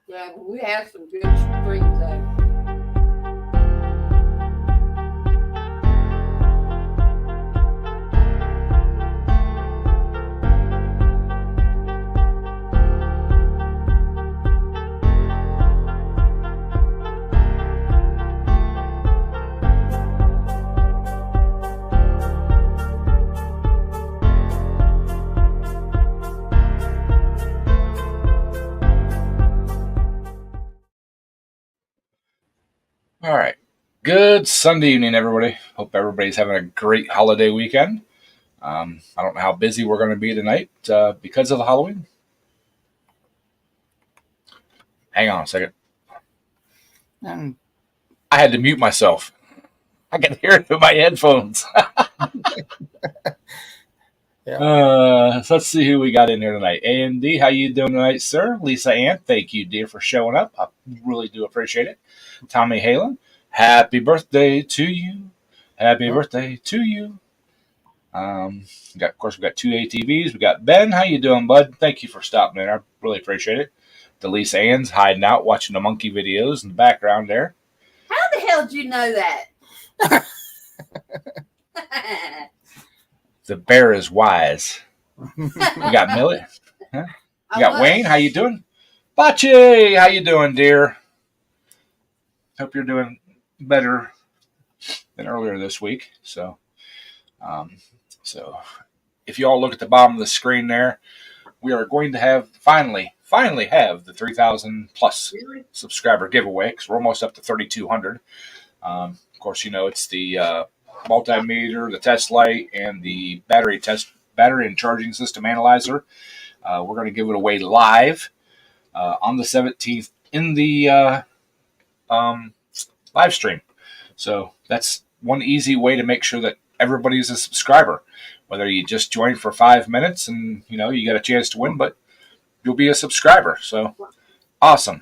Yeah, but we have some good streams though. All right. Good Sunday evening, everybody. Hope everybody's having a great holiday weekend. I don't know how busy we're going to be tonight because of the Halloween. Hang on a second. I had to mute myself. I can hear it through my headphones. So let's see who we got in here tonight. A&D, how you doing tonight, sir? Lisa Ann, thank you, dear, for showing up. I really do appreciate it. Tommy Halen, happy birthday to you. Happy birthday to you. Of course, we got two ATVs. We got Ben. How you doing, bud? Thank you for stopping in. I really appreciate it. Delise Ann's hiding out, watching the monkey videos in the background there. How the hell did you know that? The bear is wise. We got Millie. Huh? We got Wayne. How you doing? Bache, how you doing, dear? Hope you're doing better than earlier this week. So if you all look at the bottom of the screen there, we are going to have finally have the 3,000 plus subscriber giveaway because we're almost up to 3,200. Of course, you know it's the multimeter, the test light, and the battery and charging system analyzer. We're going to give it away live on the 17th in the live stream. So that's one easy way to make sure that everybody's a subscriber. Whether you just join for 5 minutes and you got a chance to win, but you'll be a subscriber. So awesome,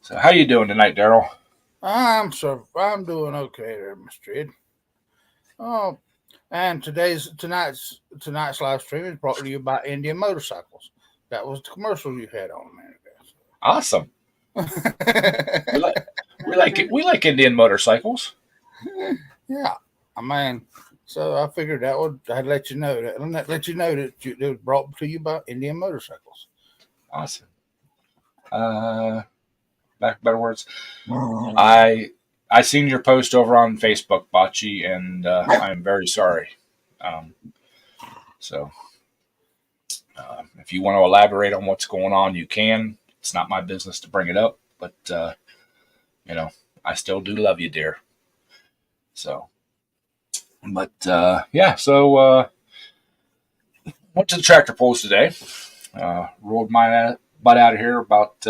So how you doing tonight, Daryl? I'm doing okay there, Mr. Ed. Oh, and tonight's live stream is brought to you by Indian Motorcycles. That was the commercial you had on a minute ago. Awesome. we like Indian motorcycles. Yeah, I mean, so I figured I'd let you know that. Let you know that it was brought to you by Indian Motorcycles. Awesome. Better words. I seen your post over on Facebook, Bocce, and I'm very sorry. If you want to elaborate on what's going on, you can. It's not my business to bring it up, but I still do love you, dear. So, but so went to the tractor pulls today. Rolled my butt out of here about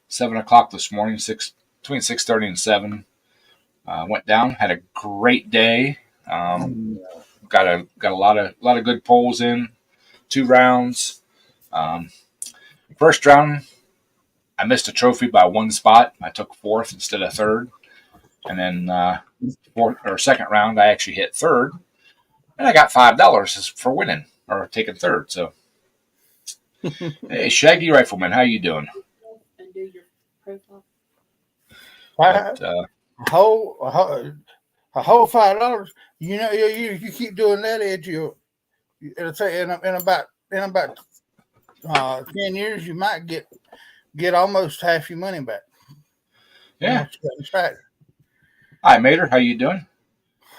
7 o'clock this morning, between 6:30 and 7. Went down, had a great day. Got a lot of good pulls in, 2 rounds. First round, I missed a trophy by 1 spot. I took 4th instead of 3rd. And then second round, I actually hit 3rd. And I got $5 for winning or taking 3rd. So, hey, Shaggy Rifleman, how you doing? A whole $5. You keep doing that, Ed. It'll say in about 10 years, you might get almost half your money back. Yeah. Hi, Mater. How you doing?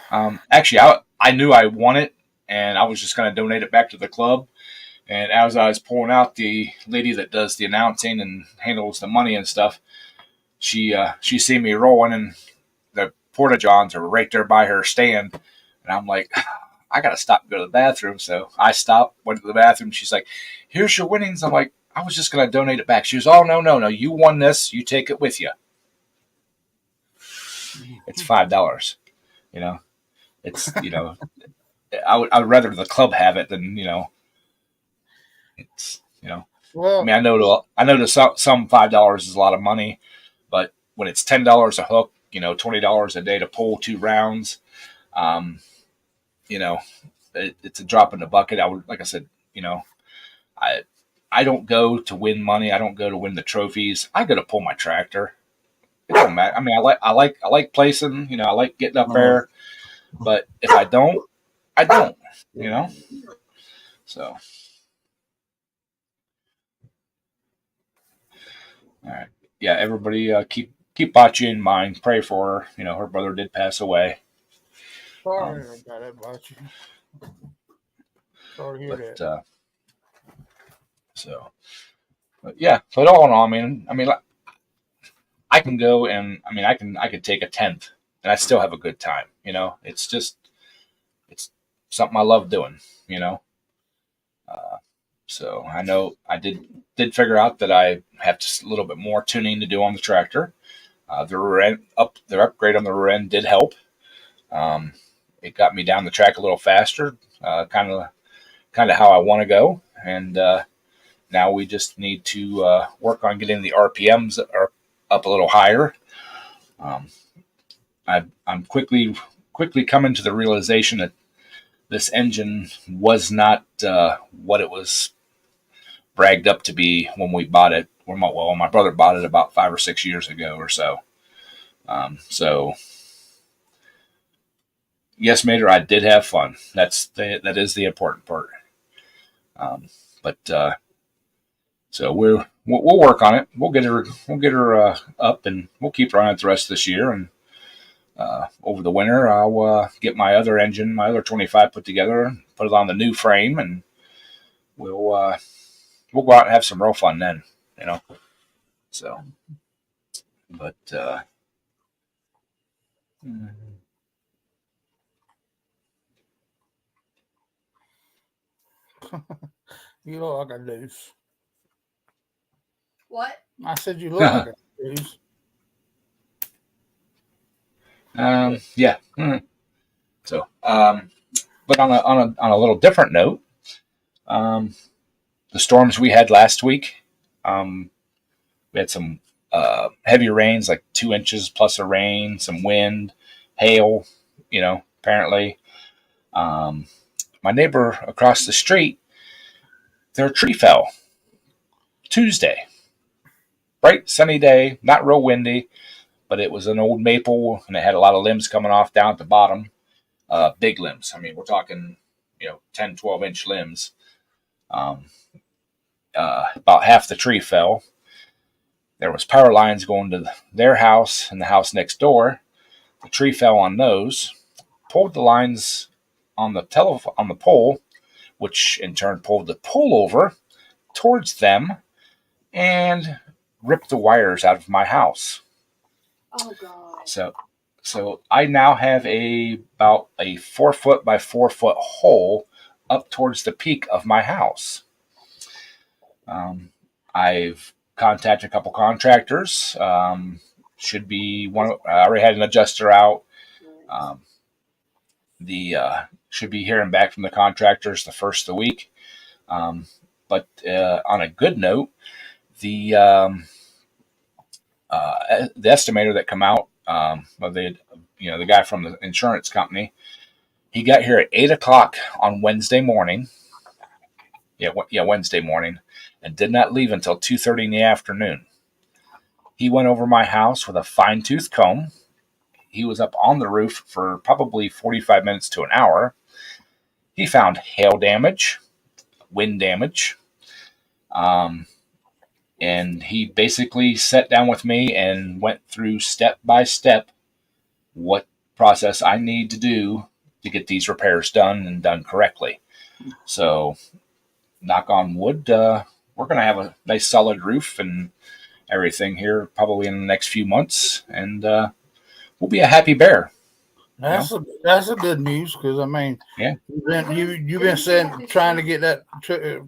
Actually, I knew I won it, and I was just going to donate it back to the club. And as I was pulling out, the lady that does the announcing and handles the money and stuff, she seen me rolling, and the porta johns are right there by her stand. And I'm like, I got to stop and go to the bathroom. So I stopped, went to the bathroom. She's like, here's your winnings. I'm like, I was just going to donate it back. She was, oh, no. You won this. You take it with you. It's $5. It's, I would rather the club have it than, it's, well, I mean, I know to some $5 is a lot of money, but when it's $10 a hook, $20 a day to pull 2 rounds, it's a drop in the bucket. I would, like I said, I don't go to win money. I don't go to win the trophies. I go to pull my tractor. It don't matter. I mean, I like placing. You know, I like getting up there. But if I don't, I don't. You know. So, all right. Yeah, everybody, keep Bocce in mind. Pray for her. You know, her brother did pass away. Sorry about that about you. Sorry to hear But that. so, but yeah. But all in all, I mean, like, I can go and I could take a tenth and I still have a good time. You know, it's it's something I love doing. You know, so I know I did figure out that I have just a little bit more tuning to do on the tractor. The upgrade on the rear end did help. It got me down the track a little faster, kind of how I want to go, and now we just need to work on getting the RPMs up a little higher. I'm quickly coming to the realization that this engine was not what it was bragged up to be when we bought it. When my brother bought it about 5 or 6 years ago or so. So yes, Mater, I did have fun. That is the important part. But so we'll work on it. We'll get her up, and we'll keep her on it the rest of this year. And over the winter, I'll get my other engine, my other 25, put together, and put it on the new frame, and we'll go out and have some real fun then. You know. So, but. You look like a deuce. What? I said you look like a deuce. Yeah. So, but on a little different note, the storms we had last week, we had some heavy rains, like 2 inches plus of rain, some wind, hail. You know, apparently, my neighbor across the street, their tree fell Tuesday. Bright sunny day, not real windy, but it was an old maple and it had a lot of limbs coming off down at the bottom. Big limbs. I mean, we're talking, 10, 12-inch limbs. About half the tree fell. There was power lines going to their house and the house next door. The tree fell on those, pulled the lines on the pole, which in turn pulled the pole over towards them and ripped the wires out of my house. Oh God. So I now have about a 4 foot by 4 foot hole up towards the peak of my house. I've contacted a couple contractors. Should be one. I already had an adjuster out. Should be hearing back from the contractors the first of the week. But on a good note, the estimator that come out, the guy from the insurance company, he got here at 8:00 on Wednesday morning. Wednesday morning, and did not leave until 2:30 in the afternoon. He went over my house with a fine-tooth comb. He was up on the roof for probably 45 minutes to an hour. He found hail damage, wind damage, and he basically sat down with me and went through step by step what process I need to do to get these repairs done and done correctly. So, knock on wood, we're going to have a nice solid roof and everything here probably in the next few months, and we'll be a happy bear. That's a good news, because Yeah, you've been saying, trying to get that,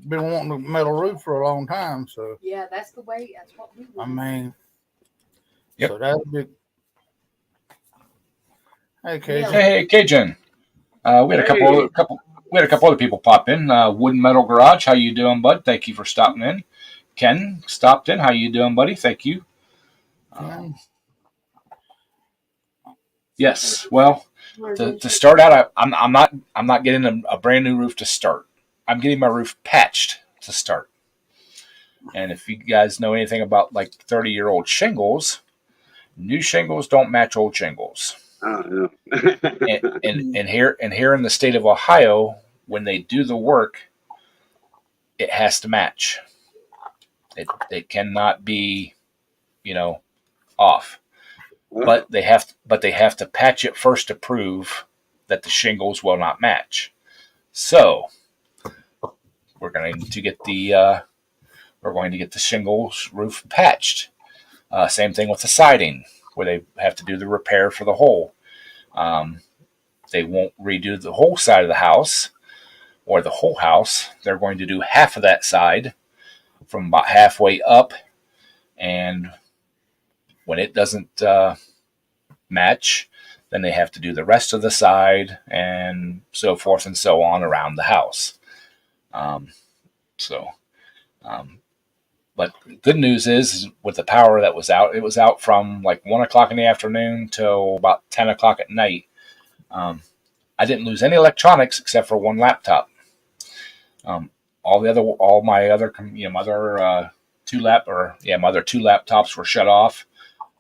been wanting a metal roof for a long time. So Yeah, that's the way. That's what we want. Yep. So that's big. Hey, Cajun. Hey, Cajun. We had a couple other people pop in. Wood and Metal Garage, how you doing, bud? Thank you for stopping in. Ken stopped in. How you doing, buddy? Thank you. Yes. Well, to start out, I'm not getting a brand new roof to start. I'm getting my roof patched to start. And if you guys know anything about like 30-year-old shingles, new shingles don't match old shingles. Oh, And here in the state of Ohio, when they do the work, it has to match. It cannot be, off. Well, But they have to patch it first to prove that the shingles will not match. So we're going to get the shingles roof patched. Same thing with the siding, where they have to do the repair for the hole. They won't redo the whole side of the house or the whole house. They're going to do half of that side from about halfway up, and when it doesn't match, then they have to do the rest of the side and so forth and so on around the house. Um, so, but good news is with the power that was out, it was out from like 1 o'clock in the afternoon till about 10 o'clock at night. I didn't lose any electronics except for one laptop. All my other, my other my other two laptops were shut off.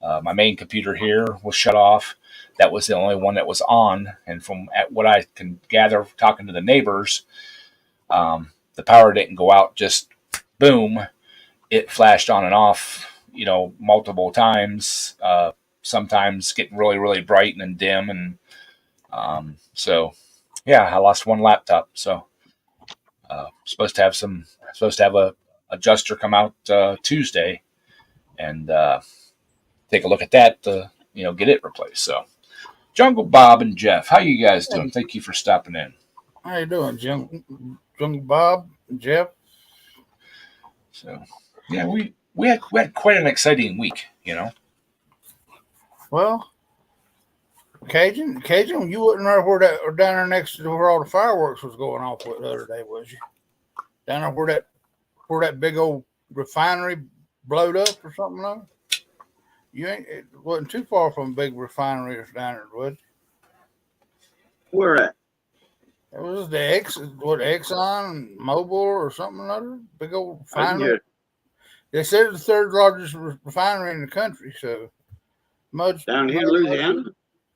My main computer here was shut off. That was the only one that was on. And from what I can gather, talking to the neighbors, the power didn't go out. Just boom, it flashed on and off. Multiple times. Sometimes getting really, really bright and then dim, and so yeah, I lost one laptop. So supposed to have a adjuster come out Tuesday and take a look at that to get it replaced. So Jungle Bob and Jeff, how you guys doing? Thank you for stopping in. How you doing, Jungle Bob, Jeff? So yeah, we had quite an exciting week. Well, Cajun, you wasn't there where that, or down there next to where all the fireworks was going off the other day, was you? Down there where that big old refinery blowed up or something, though? It wasn't too far from a big refinery down there, was it? where at? It was the Exxon Mobil or something other big old refinery. They said it's the third largest refinery in the country. So Down here in Louisiana?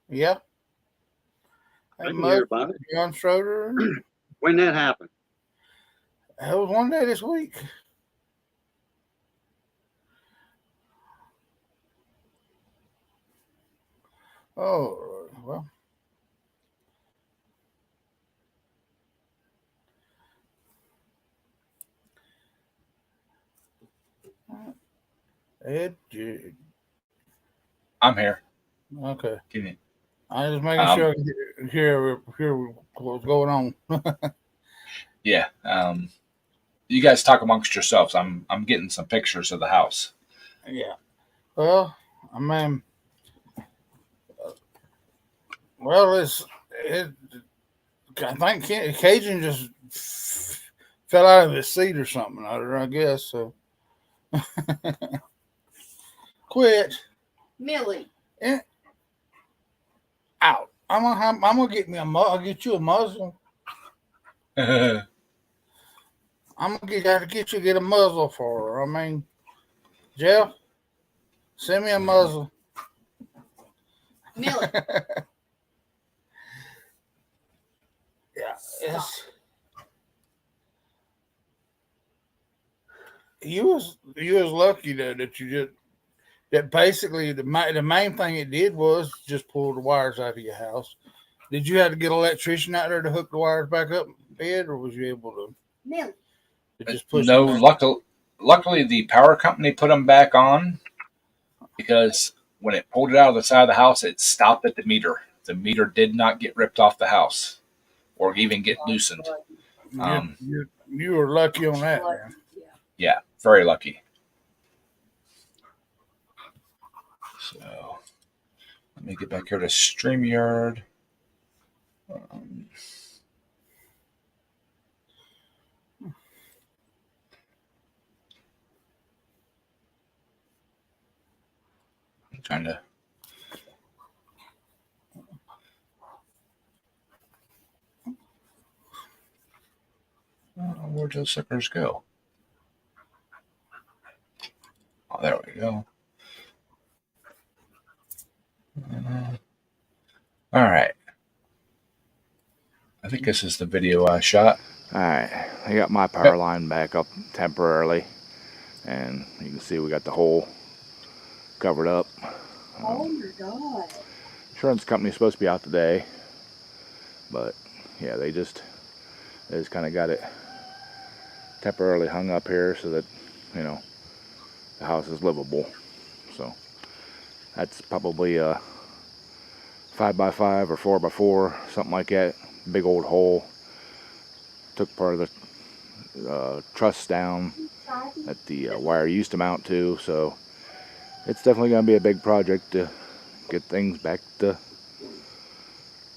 Yeah. I can hear about it. John Schroeder. When that happened? That was one day this week. Oh, well. Ed, I'm here. okay. Can you? I was making sure I could hear what's going on. Yeah. You guys talk amongst yourselves. I'm getting some pictures of the house. Yeah. Well, I mean, I think Cajun just fell out of his seat or something, I guess. So quit. Millie. Out. I'm gonna get me I'll get you a muzzle. I'm gonna get a muzzle for her. I mean, Jeff, send me a muzzle. Millie. Yeah, it's you was lucky that you just that basically the main thing it did was just pull the wires out of your house. Did you have to get an electrician out there to hook the wires back up, Ed, or was you able to just push? No, luckily the power company put them back on because when it pulled it out of the side of the house, it stopped at the meter. The meter did not get ripped off the house or even get loosened. You were lucky on that, man. Yeah, very lucky. So let me get back here to StreamYard. I'm trying to. Where'd those suckers go? Oh, there we go. All right. I think this is the video I shot. All right, I got my power line back up temporarily, and you can see we got the hole covered up. Oh my God. Insurance company's supposed to be out today, but yeah, they just kind of got it temporarily hung up here so that, you know, the house is livable. So that's probably a 5x5 or 4x4, something like that. Big old hole. Took part of the truss down that the wire used to mount to, so it's definitely going to be a big project to get things back to,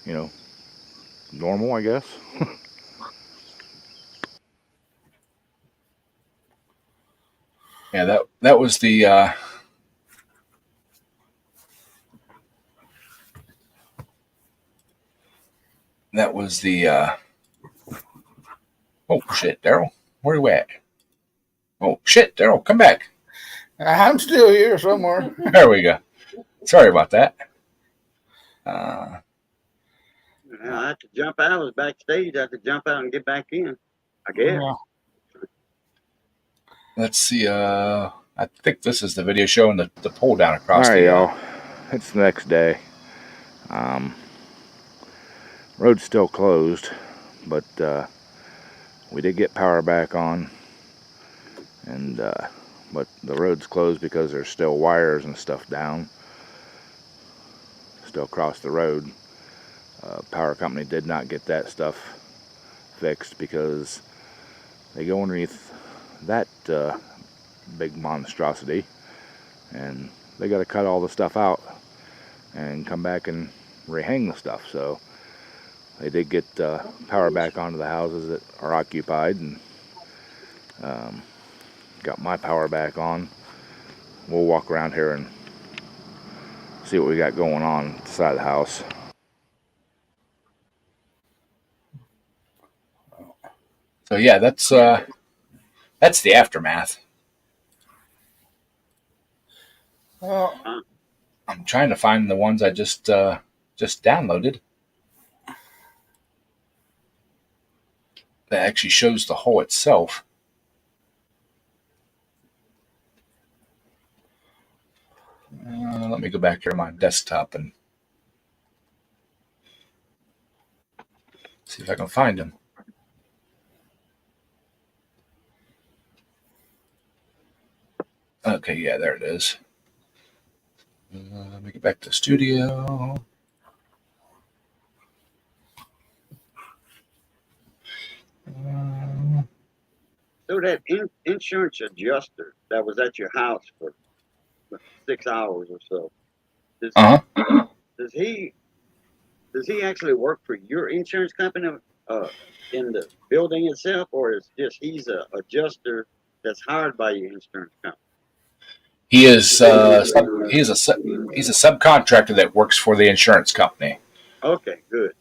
you know, normal, I guess. Yeah, that was the oh shit, Daryl, where you at? Oh shit, Daryl, come back. I'm still here somewhere. There we go. Sorry about that. I had to jump out. I was backstage. I had to jump out and get back in, I guess. Yeah. Let's see. I think this is the video showing the pole down across All right, the. y'all. It's the next day. Road's still closed, but we did get power back on, and but the road's closed because there's still wires and stuff down still across the road. Power company did not get that stuff fixed because they go underneath that big monstrosity, and they got to cut all the stuff out and come back and rehang the stuff. So they did get power back onto the houses that are occupied, and got my power back on. We'll walk around here and see what we got going on at the side of the house. So yeah, that's the aftermath. Well, I'm trying to find the ones I just downloaded. That actually shows the hole itself. Let me go back here to my desktop and see if I can find them. Okay, yeah, there it is. Let me get back to studio. So that insurance adjuster that was at your house for 6 hours or so, does he actually work for your insurance company in the building itself, or is just he's a adjuster that's hired by your insurance company? He is he's a subcontractor that works for the insurance company. Okay, good.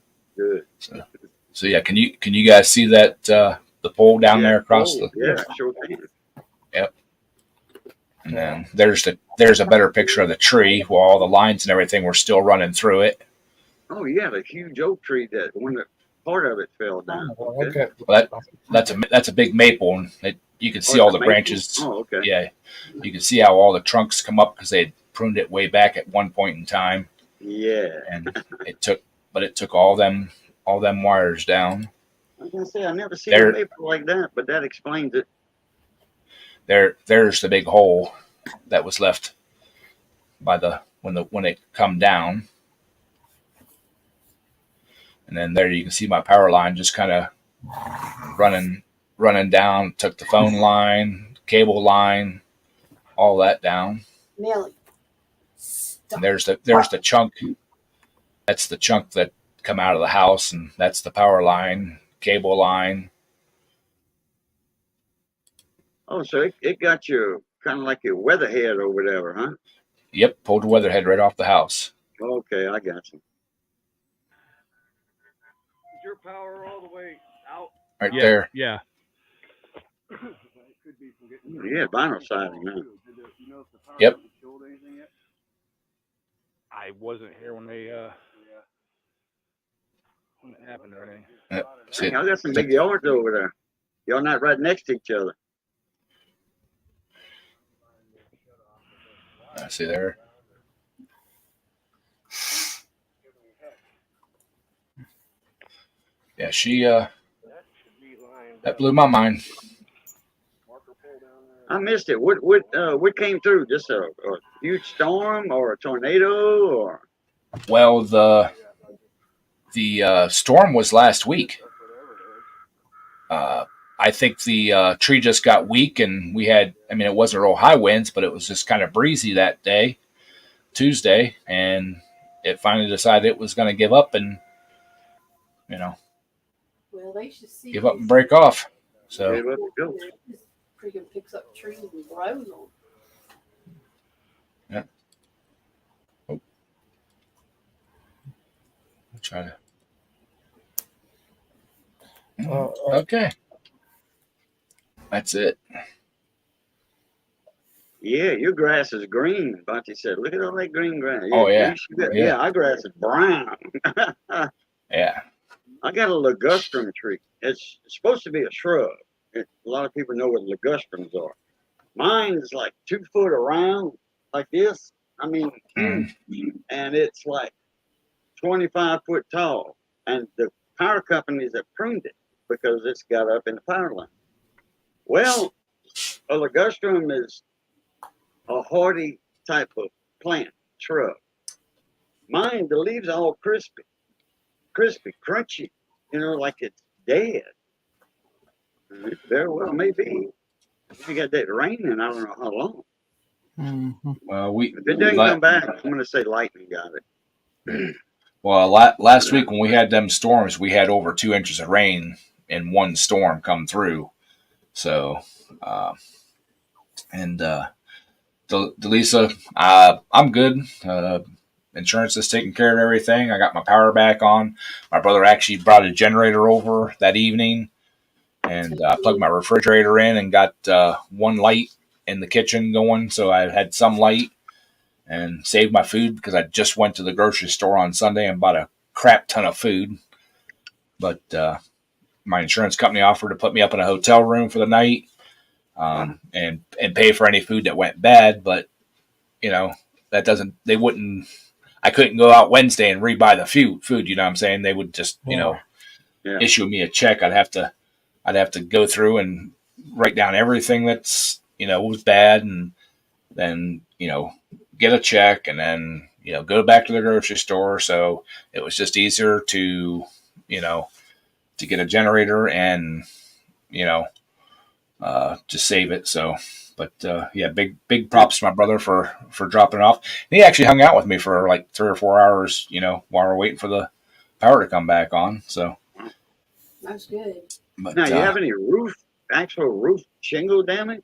So yeah, can you guys see that the pole down there across the? Yeah, sure can. Yep. And then there's a better picture of the tree where all the lines and everything were still running through it. Oh, yeah, the huge oak tree that part of it fell down. okay. Well, that's a big maple, and you can see all the branches. Oh, okay. Yeah, you can see how all the trunks come up because they had pruned it way back at one point in time. Yeah. And it took all them wires down. I was gonna say I never seen a maple like that, but that explains it. There's the big hole that was left by when it come down. And then there you can see my power line just kind of running down. Took the phone line, cable line, all that down. Nelly. And there's the chunk. That's the chunk that come out of the house, and that's the power line, cable line. Oh, so it got you kind of like your weatherhead or whatever, huh? Yep, pulled the weatherhead right off the house. Okay, I got you. Is your power all the way out? Right there. Yeah. Yeah, vinyl siding, huh? You know, if Yep. I wasn't here when they when it happened or anything. See, Dang, I got some big yards over there. Y'all not right next to each other. I see there. Yeah, she that blew my mind. I missed it. What came through? Just a huge storm or a tornado or? Well, the storm was last week. I think the tree just got weak, and we had. I mean, it wasn't real high winds, but it was just kind of breezy that day, Tuesday, and it finally decided it was going to give up and, Well, they should see give up and break off. So Gave up and go. This freaking picks up trees and throws them. yeah. Oh. I'll try to. Okay. That's it. Yeah, your grass is green. Bonte said, "Look at all that green grass." Yeah, Oh, yeah. Yeah, our grass is brown. Yeah. I got a ligustrum tree. It's supposed to be a shrub. A lot of people know what ligustrums are. Mine's like 2 foot around, like this. I mean, huge. And it's like 25 foot tall. And the power companies have pruned it because it's got up in the power line. Well, a ligustrum is a hardy type of plant, shrub. Mine, the leaves are all crispy, crunchy, like it's dead. And it very well may be. You got that raining, I don't know how long. Mm-hmm. Well, If it doesn't come back, I'm going to say lightning got it. Well, last week when we had them storms, we had over 2 inches of rain in one storm come through. So, Delisa, I'm good. Insurance is taking care of everything. I got my power back on. My brother actually brought a generator over that evening, and I plugged my refrigerator in and got one light in the kitchen going, so I had some light and saved my food because I just went to the grocery store on Sunday and bought a crap ton of food. But my insurance company offered to put me up in a hotel room for the night and pay for any food that went bad. But, that doesn't, they wouldn't, I couldn't go out Wednesday and rebuy the food, you know what I'm saying? They would just, issue me a check. I'd have to go through and write down everything that's, was bad, and then, get a check, and then, go back to the grocery store. So it was just easier to, to get a generator and, just save it. So, but yeah, big props to my brother for dropping it off. And he actually hung out with me for like 3 or 4 hours, while we're waiting for the power to come back on. So That's good. but Now, you have any actual roof shingle damage?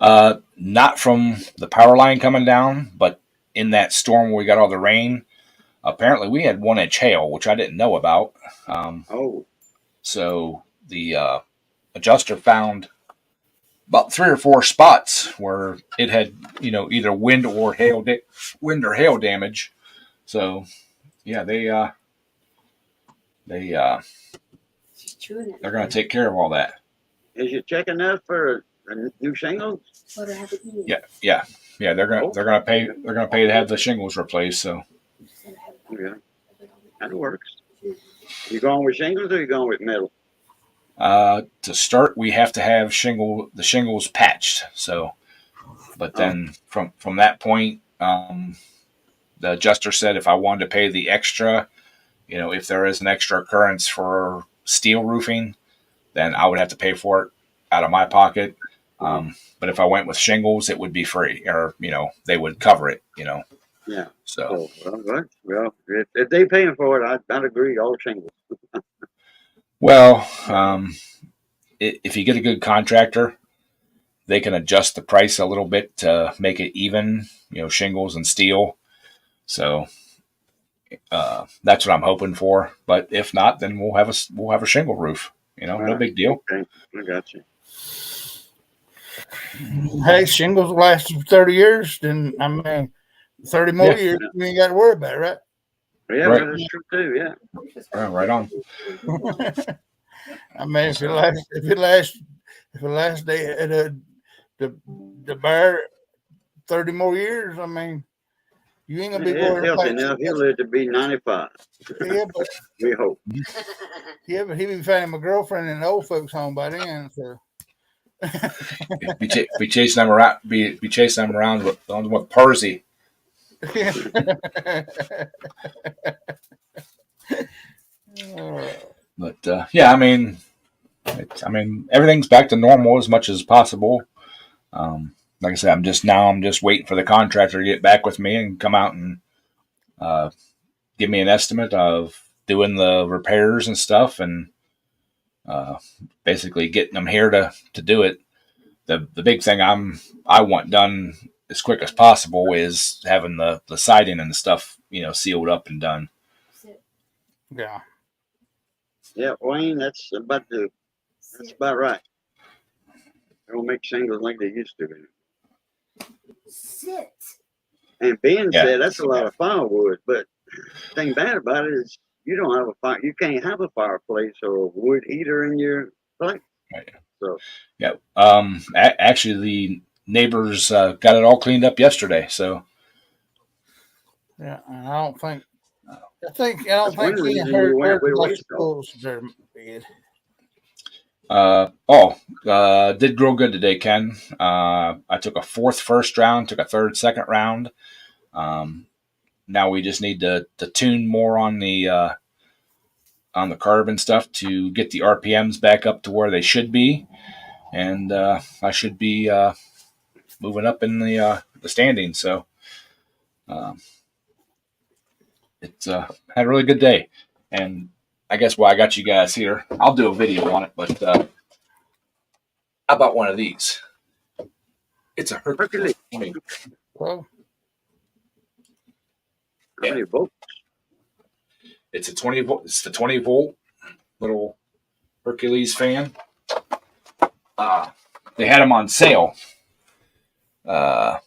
not from the power line coming down, but in that storm where we got all the rain, apparently we had 1 inch hail, which I didn't know about. So the adjuster found about 3 or 4 spots where it had, either wind or hail damage. So yeah, they're going to take care of all that. Is your check enough for a new shingles? What happened? Yeah. They're going to pay to have the shingles replaced. So Yeah, that works. You going with shingles or you going with metal? to start, we have to have the shingles patched. So, but then from that point, the adjuster said if I wanted to pay the extra, if there is an extra occurrence for steel roofing, then I would have to pay for it out of my pocket. But if I went with shingles, it would be free, or they would cover it. Yeah. So Well, if they paying for it, I'd agree. All shingles. well, if you get a good contractor, they can adjust the price a little bit to make it even. Shingles and steel. So that's what I'm hoping for. But if not, then we'll have a shingle roof. No big deal. Okay, I got you. Hey, shingles last 30 years, then I mean, 30 more Yeah. years, you ain't got to worry about it, right? Yeah, Right. well, that's true too. Yeah. Yeah, right on. I mean, if it lasts the bear 30 more years, I mean, you ain't gonna be He's worried healthy about enough. He'll live to be 95. yeah, but We hope. he be finding my girlfriend in the old folks' home by then. So Be chasing them around. Be chasing them around with Percy. But yeah, I mean, everything's back to normal as much as possible. Like I said, I'm just waiting for the contractor to get back with me and come out and give me an estimate of doing the repairs and stuff, and basically getting them here to do it. The big thing I want done as quick as possible is having the siding and the stuff, sealed up and done. yeah. Yeah, Wayne, that's about right. They don't make shingles like they used to. Sit. And being Yeah. said, that's a lot of firewood. But the thing bad about it is you don't have a fire. You can't have a fireplace or a wood heater in your place. Right. So Yeah. Actually, the neighbors got it all cleaned up yesterday. So Yeah, and I don't think that's one he reason heard you went with like waste schools very bad. did grow good today, Ken. I took a fourth first round, took a third second round. Now we just need to tune more on the curb and stuff to get the RPMs back up to where they should be, and I should be moving up in the standings. So it's had a really good day, and I guess why I got you guys here, I'll do a video on it. But how about one of these? It's a Hercules. Well, How many volts? It's a 20 volt. It's the 20 volt little Hercules fan. They had them on sale for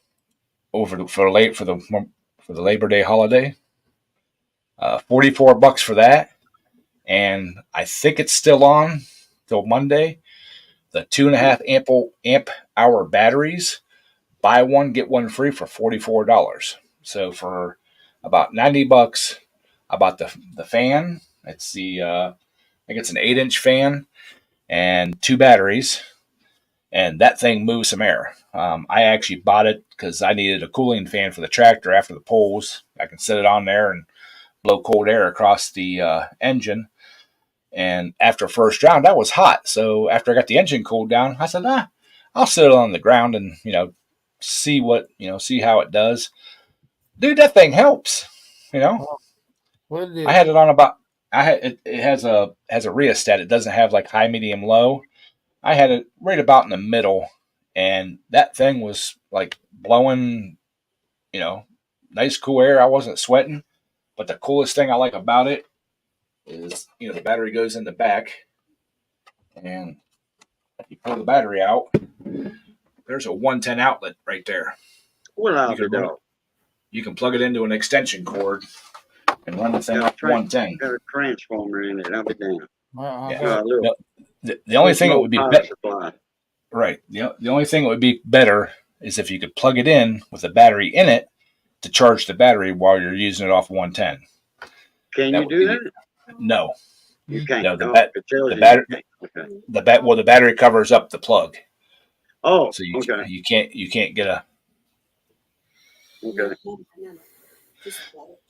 the Labor Day holiday. $44 for that, and I think it's still on till Monday. The 2.5 amp hour batteries, buy one get one free for $44. So for about $90, I bought the fan. It's I think it's an 8-inch fan and 2 batteries, and that thing moves some air. I actually bought it because I needed a cooling fan for the tractor after the poles. I can set it on there and blow cold air across the engine. And after first round, I was hot. So after I got the engine cooled down, I said, I'll sit it on the ground and, see how it does. Dude, that thing helps, I had it on it has a rheostat. It doesn't have like high, medium, low. I had it right about in the middle, and that thing was like blowing, nice cool air. I wasn't sweating. But the coolest thing I like about it is, the battery goes in the back, and you pull the battery out. There's a 110 outlet right there. Well, I'll be dog. You can plug it into an extension cord and run the thing Got a up 110. Got a transformer in it. I'll be damned. Yeah. Little, The only thing that would be power supply. right. The only thing that would be better is if you could plug it in with a battery in it to charge the battery while you're using it off 110. Can That you would do be- that? No, You can't. No, the battery- Okay. the battery covers up the plug, Oh, so okay. you can't get a. Okay.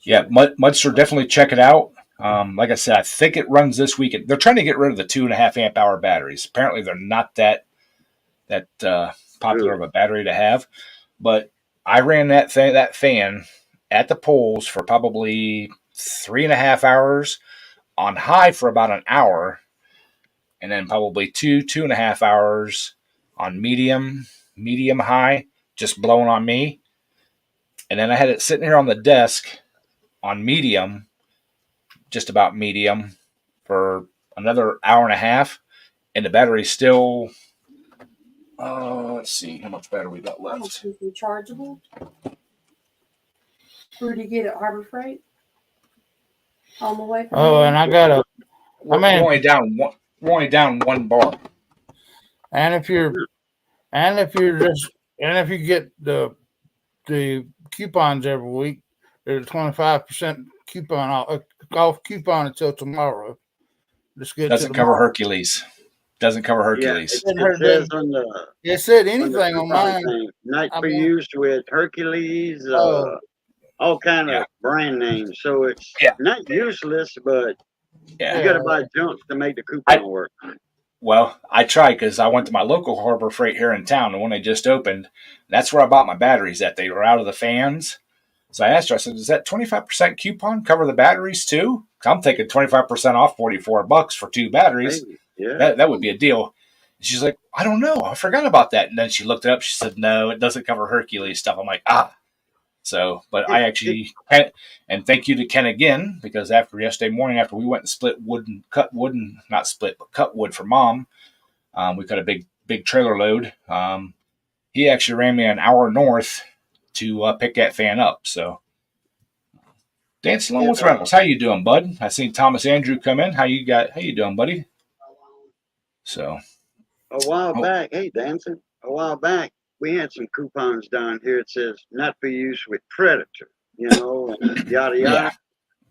Yeah, Mudster, definitely check it out. Like I said, I think it runs this weekend. They're trying to get rid of the 2.5 amp hour batteries. Apparently, they're not that popular of a battery to have. But I ran that fan at the poles for probably 3.5 hours, on high for about an hour, and then probably 2.5 hours on medium high, just blowing on me. And then I had it sitting here on the desk on medium, just about medium, for another hour and a half, and the battery's still Let's see how much battery we got I'm gonna left. keep them chargeable. Where did you get it? Harbor Freight? On the way from Oh, there? and I got a. We're, mean- we're only down one. We're only down one bar. And if you get the coupons every week, there's a 25% coupon off coupon until tomorrow. Just get Doesn't to cover tomorrow. Hercules. Doesn't cover Hercules. Didn't It hurt, says didn't- on the It said on the anything on coupon mine. thing, not I for mean- use with Hercules, Oh. all kind of Yeah. brand names. So it's Yeah. not useless, but Yeah. you got to buy junk to make the coupon work. Well, I tried because I went to my local Harbor Freight here in town, the one they just opened. That's where I bought my batteries at. They were out of the fans. So I asked her, I said, does that 25% coupon cover the batteries too? 'Cause I'm taking 25% off $44 for 2 batteries. Maybe. Yeah. That would be a deal. And she's like, I don't know. I forgot about that. And then she looked it up. She said, no, it doesn't cover Hercules stuff. I'm like, ah. So, but I actually, and thank you to Ken again, because after yesterday morning, after we went and cut wood and not split, but cut wood for Mom, we cut a big trailer load. He actually ran me an hour north to pick that fan up. So, Dan Sloan with Reynolds, how you doing, bud? I seen Thomas Andrew come in. How you doing, buddy? So, A while Oh. back, hey, Danson, a while back, we had some coupons down here. It says not for use with Predator, and yada, yada. yeah,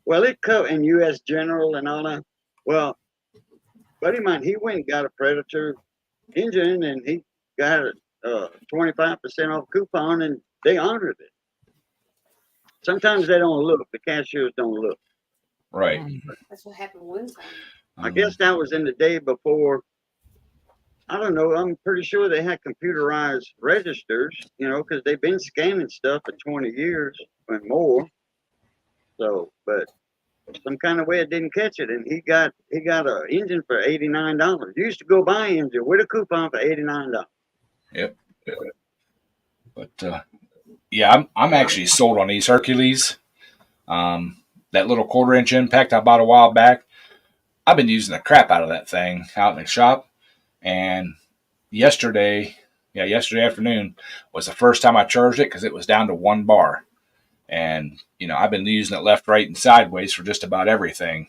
Well, it cut in U.S. General and all that. Well, buddy of mine, he went and got a Predator engine and he got a 25% off coupon and they honored it. Sometimes they don't look. The cashiers don't look. right. That's what happened one time. I guess that was in the day before. I don't know. I'm pretty sure they had computerized registers, because they've been scanning stuff for 20 years and more. So, but some kind of way it didn't catch it, and he got an engine for $89. You used to go buy an engine with a coupon for $89. But yeah, I'm actually sold on these Hercules. That little 1/4-inch impact I bought a while back. I've been using the crap out of that thing out in the shop. And yesterday afternoon was the first time I charged it because it was down to 1 bar. And, I've been using it left, right, and sideways for just about everything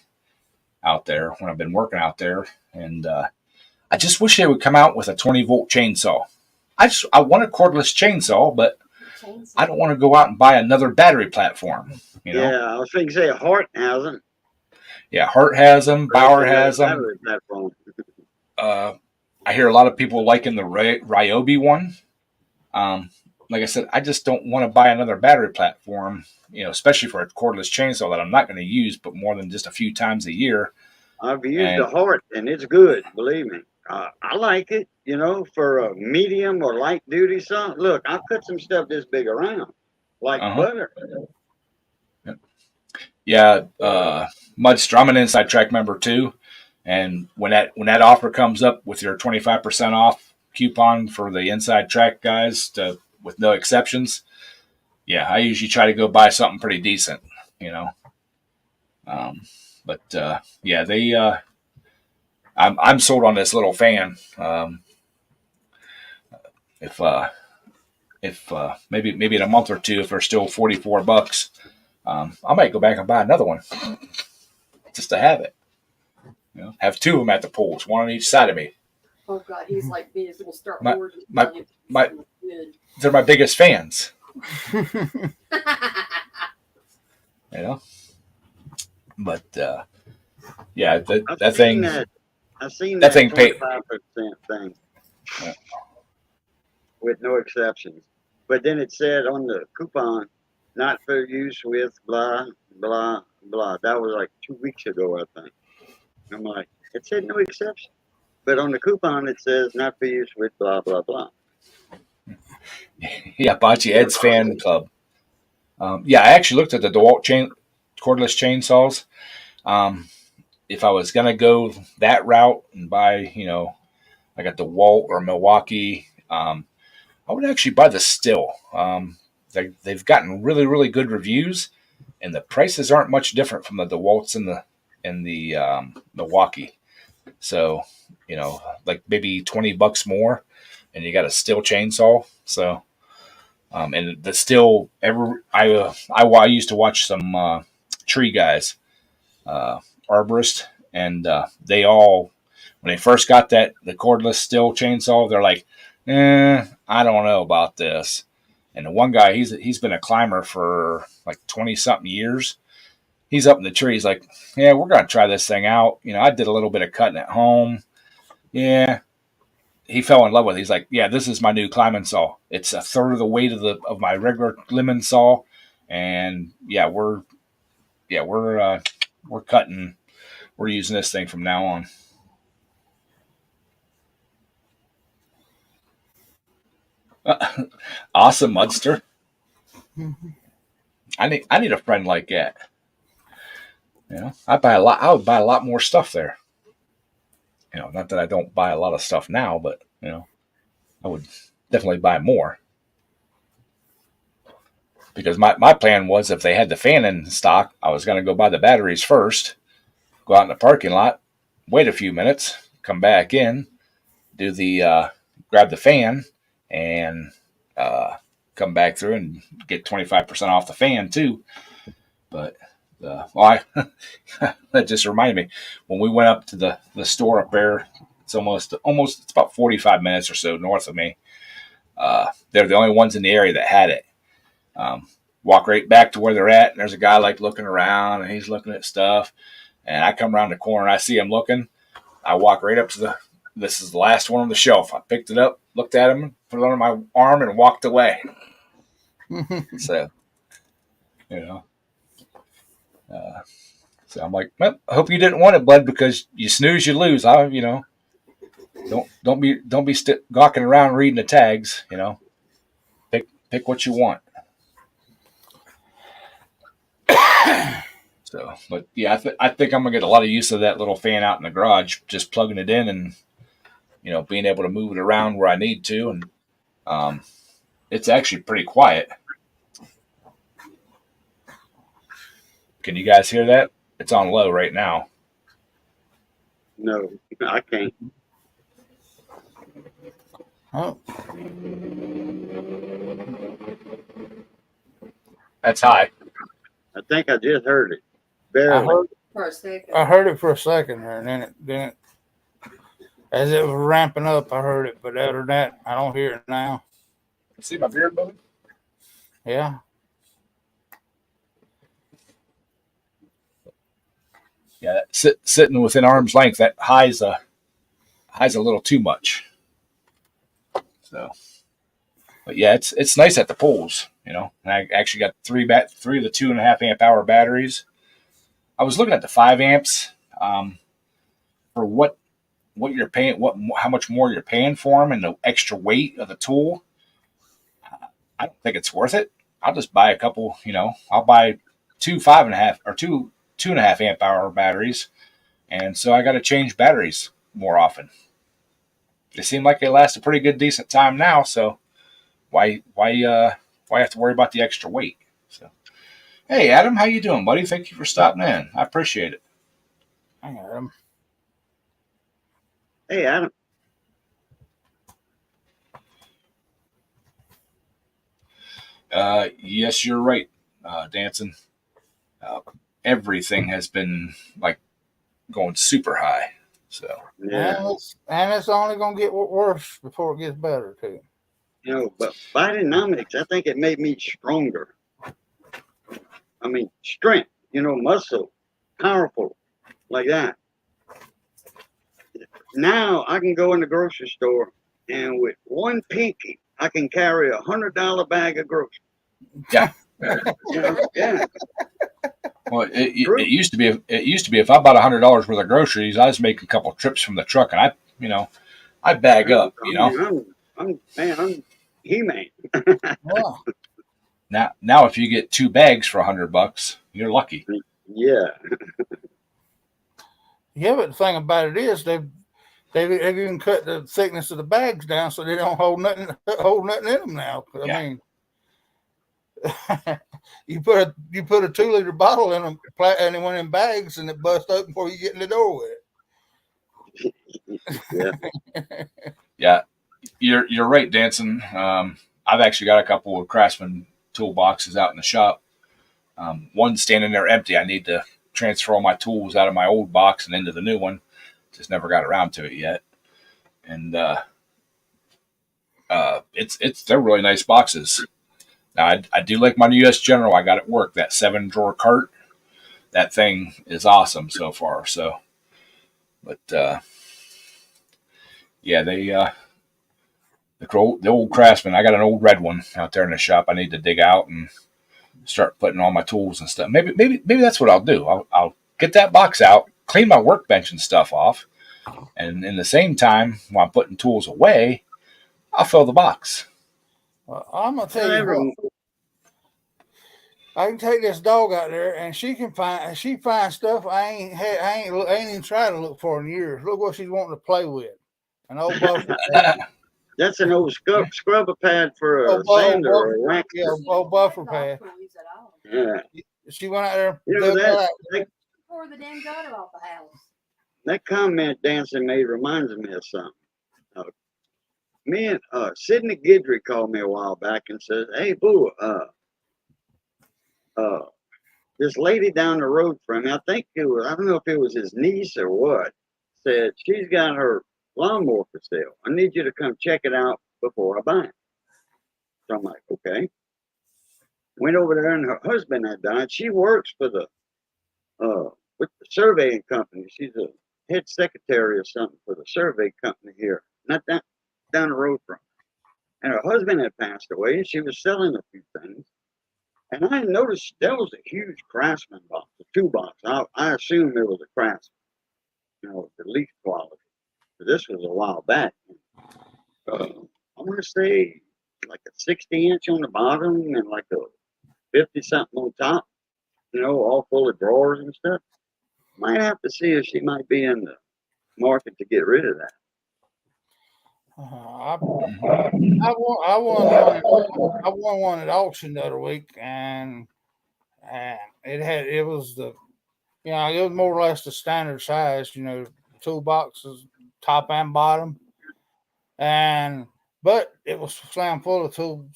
out there when I've been working out there. And I just wish they would come out with a 20-volt chainsaw. I want a cordless chainsaw, but Chainsaw. I don't want to go out and buy another battery platform. Yeah, I was thinking, say, Hart hasn't. Yeah, Hart has them, Bauer has them. Battery platform. I hear a lot of people liking the Ryobi one. Like I said, I just don't want to buy another battery platform, especially for a cordless chainsaw that I'm not going to use but more than just a few times a year. I've used the Hart, and it's good, believe me. I like it, for a medium or light duty saw. Look, I cut some stuff this big around, like butter. Yeah, Mudster, I'm an Inside Track member too. And when that offer comes up with your 25% off coupon for the Inside Track guys with no exceptions, yeah, I usually try to go buy something pretty decent, But yeah, I'm sold on this little fan. If maybe in a month or two, if they're still $44, I might go back and buy another one just to have it. Have 2 of them at the poles, one on each side of me. Oh God, he's like me. He's gonna start My- ordering. my- Good. They're my biggest fans, But yeah, that thing. I've seen that thing paid- 25% thing. Yeah. With no exceptions. But then it said on the coupon, not for use with blah, blah, blah. That was like 2 weeks ago, I think. I'm like, it said no exception. But on the coupon, it says not for use with blah, blah, blah. Yeah, Bocce Ed's fan club. Yeah, I actually looked at the DeWalt cordless chainsaws. If I was gonna go that route and buy, like a DeWalt or Milwaukee, I would actually buy the Still. They've gotten really, really good reviews, and the prices aren't much different from the DeWalts and the Milwaukee. So, like maybe $20 more. and you got a steel chainsaw. So, and the steel, I used to watch some tree guys, arborist, and they all, when they first got the cordless steel chainsaw, they're like, I don't know about this. And the one guy, he's been a climber for like 20 something years. He's up in the tree. He's like, yeah, we're going to try this thing out. I did a little bit of cutting at home. Yeah. He fell in love with it. He's like, yeah, this is my new climbing saw. It's a third of the weight of my regular lemon saw. And yeah, we're cutting, we're using this thing from now on. Awesome, Mudster. I need a friend like that. I would buy a lot more stuff there. Not that I don't buy a lot of stuff now, but I would definitely buy more. Because my plan was, if they had the fan in stock, I was going to go buy the batteries first, go out in the parking lot, wait a few minutes, come back in, do grab the fan, and come back through and get 25% off the fan too. But that just reminded me, when we went up to the store up there, it's it's about 45 minutes or so north of me. They're the only ones in the area that had it. Walk right back to where they're at, and there's a guy like looking around, and he's looking at stuff. And I come around the corner, and I see him looking. I walk right up to this is the last one on the shelf. I picked it up, looked at him, put it under my arm, and walked away. So, so I'm like, well, I hope you didn't want it, bud, because you snooze, you lose. Don't be gawking around reading the tags. Pick what you want. So, but yeah, I think I'm gonna get a lot of use of that little fan out in the garage, just plugging it in and being able to move it around where I need to, and it's actually pretty quiet. Can you guys hear that? It's on low right now. No, I can't. Oh, That's high. I think I just heard it. I Barely. heard, For a second. I heard it for a second there, and then it, as it was ramping up, I heard it. But other than that, I don't hear it now. See my beard moving? Yeah. Yeah, sitting within arm's length, that high's a little too much. So, but yeah, it's nice at the pools, And I actually got three of the 2.5 amp hour batteries. I was looking at the 5 amps for what you're paying, how much more you're paying for them, and the extra weight of the tool. I don't think it's worth it. I'll just buy a couple. I'll buy 2 5.5 or 2.5 amp hour batteries, and so I got to change batteries more often. They seem like they last a pretty good, decent time now. So why have to worry about the extra weight? So, hey, Adam, how you doing, buddy? Thank you for stopping in. I appreciate it. Hang on, Adam. Hey, Adam. Yes, you're right, Danson. Everything has been like going super high. So Yeah. And it's only going to get worse before it gets better, too. But Bidenomics, I think it made me stronger. I mean, strength, muscle, powerful, like that. Now I can go in the grocery store, and with one pinky, I can carry $100 bag of groceries. Yeah. Yeah. Well, it used to be if I bought $100 worth of groceries, I just make a couple trips from the truck, and I bag up. I'm He-Man. Yeah. Now if you get 2 bags for $100, you're lucky. Yeah. Yeah, but the thing about it is they've even cut the thickness of the bags down so they don't hold nothing in them now. Yeah. I mean, you put a 2-liter bottle in them, and it went in bags, and it bust open before you get in the door with it. Yeah. Yeah. you're right, Danson. I've actually got a couple of Craftsman toolboxes out in the shop. One standing there empty. I need to transfer all my tools out of my old box and into the new one. Just never got around to it yet. And they're really nice boxes. Now I do like my US General I got at work. That 7-drawer cart. That thing is awesome so far. So, but yeah, the old Craftsman. I got an old red one out there in the shop. I need to dig out and start putting all my tools and stuff. Maybe that's what I'll do. I'll get that box out, clean my workbench and stuff off, and in the same time, while I'm putting tools away, I'll fill the box. Well, I'm gonna tell you what, I can take this dog out there, and she finds stuff I ain't even tried to look for in years. Look what she's wanting to play with. An old buffer pad. That's an old scrubber pad for a sander or a wax. Yeah, old buffer pad. Yeah. She went out there. You know that Pour the damn gutter off the house. that comment Danson made reminds me of something. Me and Sidney Guidry called me a while back and says, "Hey, boo, this lady down the road from me, I don't know if it was his niece or what, said she's got her lawnmower for sale. I need you to come check it out before I buy it." So I'm like, okay. Went over there, and her husband had died. She works for with the surveying company. She's a head secretary or something for the survey company here, not that down the road from her. And her husband had passed away, and she was selling a few things. And I noticed there was a huge Craftsman box, a 2-box. I assumed it was a Craftsman, the leaf quality. But this was a while back. I want to say like a 60-inch on the bottom and like a 50-something on top, all full of drawers and stuff. Might have to see if she might be in the market to get rid of that. I won one at auction the other week, and it was more or less the standard size, 2 boxes, top and bottom, but it was slammed full of tools.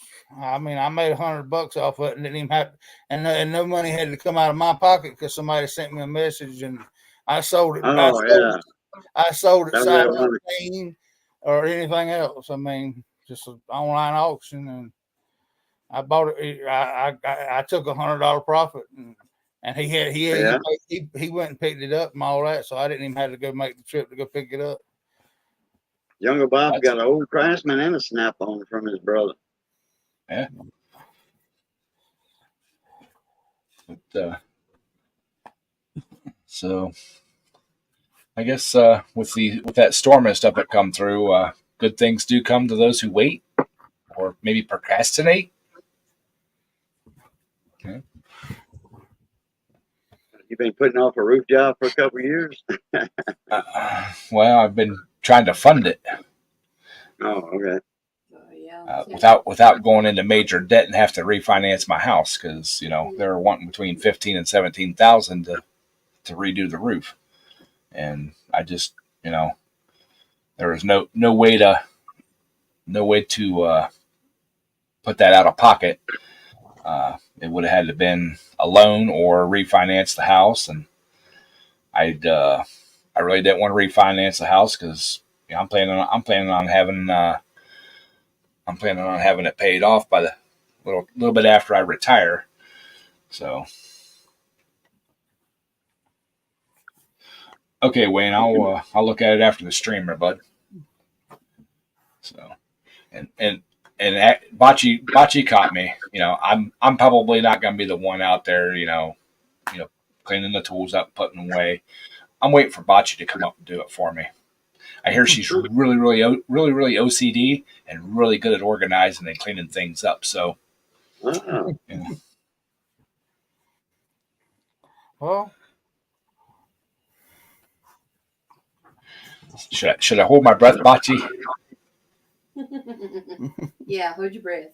I mean, I made $100 off it, and didn't even have, and no money had to come out of my pocket because somebody sent me a message, and I sold it. I sold it size 15 or anything else. I mean, just an online auction, and I bought it. I took $100 profit, and he went and picked it up and all that, so I didn't even have to go make the trip to go pick it up. Younger Bob got an old Craftsman and a Snap-on from his brother. Yeah. But, so I guess with that storm and stuff that come through, good things do come to those who wait or maybe procrastinate. Okay. You've been putting off a roof job for a couple of years? Well, I've been trying to fund it. Oh, okay. Without going into major debt and have to refinance my house because they're wanting between $15,000 and $17,000 to redo the roof, and I just there was no way to put that out of pocket. It would have had to been a loan or refinance the house, and I really didn't want to refinance the house because I'm planning on having it paid off by the little bit after I retire. So, okay, Wayne, I'll look at it after the streamer, bud. So, and Bocce caught me. I'm probably not going to be the one out there, cleaning the tools up, putting them away. I'm waiting for Bocce to come up and do it for me. I hear she's really OCD and really good at organizing and cleaning things up. So, Well, should I hold my breath, Bocce? Yeah, hold your breath.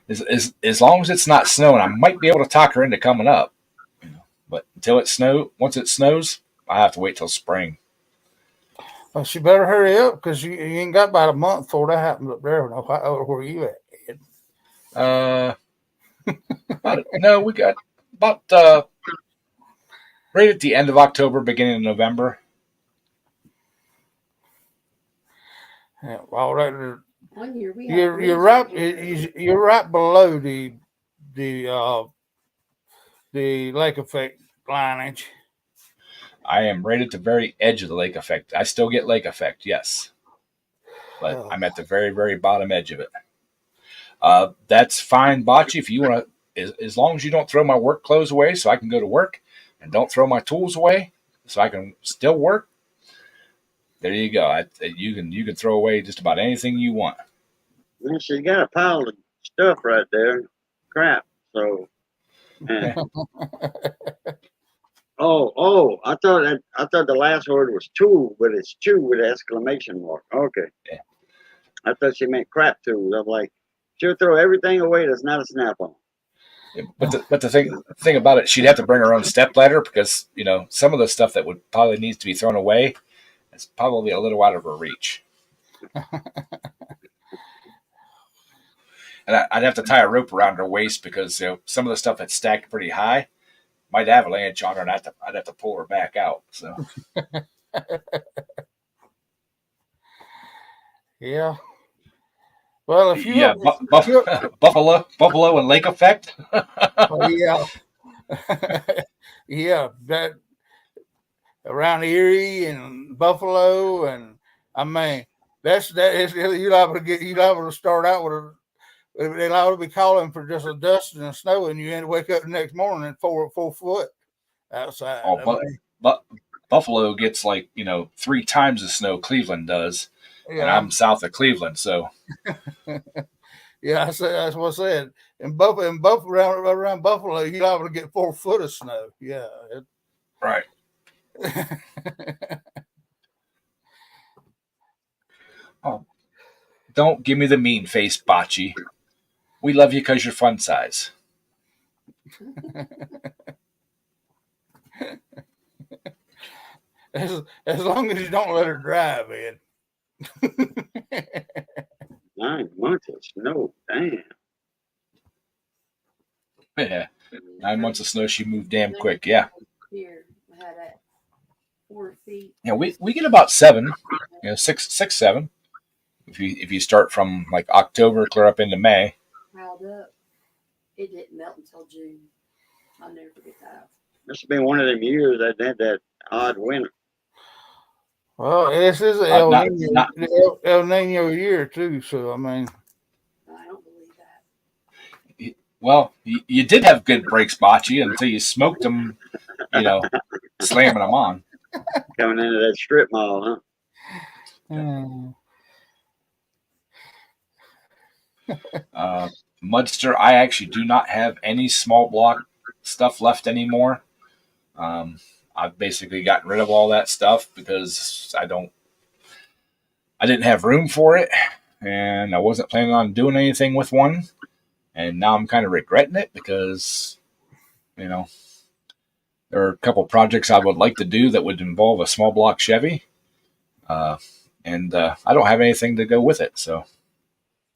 As long as it's not snowing, I might be able to talk her into coming up. But once it snows, I have to wait till spring. Well, she better hurry up because you ain't got about a month before that happens up there. Where you at? No, we got about right at the end of October, beginning of November. Yeah, well, that, 1 year we had you're freezing. right. You're right below the lake effect lineage. I am right at the very edge of the lake effect. I still get lake effect, yes, but I'm at the very, very bottom edge of it. That's fine, Bocce. If you want to, as long as you don't throw my work clothes away, so I can go to work, and don't throw my tools away, so I can still work. There you go. You can throw away just about anything you want. Well, she's got a pile of stuff right there, crap. So, and, I thought the last word was tool, but it's chew with an exclamation mark. Okay. Yeah. I thought she meant crap tools. I'm like, she'll throw everything away that's not a Snap-on. But the thing about it, she'd have to bring her own step ladder because some of the stuff that would probably needs to be thrown away is probably a little out of her reach. And I'd have to tie a rope around her waist because some of the stuff that's stacked pretty high might avalanche on her, and I'd have to pull her back out. So Yeah. Well, if you Buffalo and lake effect. yeah, yeah, that around Erie and Buffalo, and I mean you're liable to start out with they're liable to be calling for just a dust and a snow, and you end to wake up the next morning and 4 foot outside. But Buffalo gets 3 times the snow Cleveland does, and I'm south of Cleveland, so. Yeah, that's what I said. In Buffalo, around Buffalo, you're liable to get 4 foot of snow. Yeah. Right. Oh, don't give me the mean face, Bocce. We love you because you're fun size. As long as you don't let her drive, Ed. 9 months of snow, damn. Yeah, 9 months of snow. She moved damn quick. Yeah. Here, we had at 4 feet. Yeah, we get about 7, 6, 7. If you start from October clear up into May. Piled up. It didn't melt until June. I'll never forget that. This has been one of them years that had that odd winter. Well, this is El Nino year too, so I mean, I don't believe that. Well, you did have good brakes, Bocce, until you smoked them, slamming them on. Coming into that strip mall, huh? Mudster, I actually do not have any small block stuff left anymore. I've basically gotten rid of all that stuff because I didn't have room for it, and I wasn't planning on doing anything with one. And now I'm kind of regretting it because, there are a couple projects I would like to do that would involve a small block Chevy, and I don't have anything to go with it. So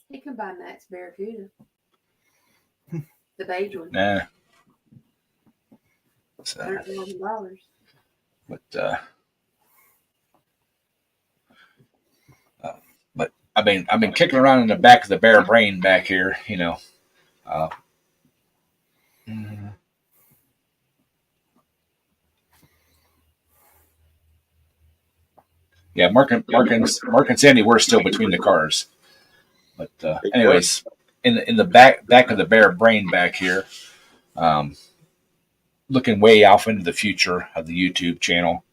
You can buy Max Barracuda. The beige one. nah. So, $100,000. but I've been kicking around in the back of the bare brain back here, Yeah, Mark and Sandy were still between the cars, but anyways, in the back of the bare brain back here, looking way off into the future of the YouTube channel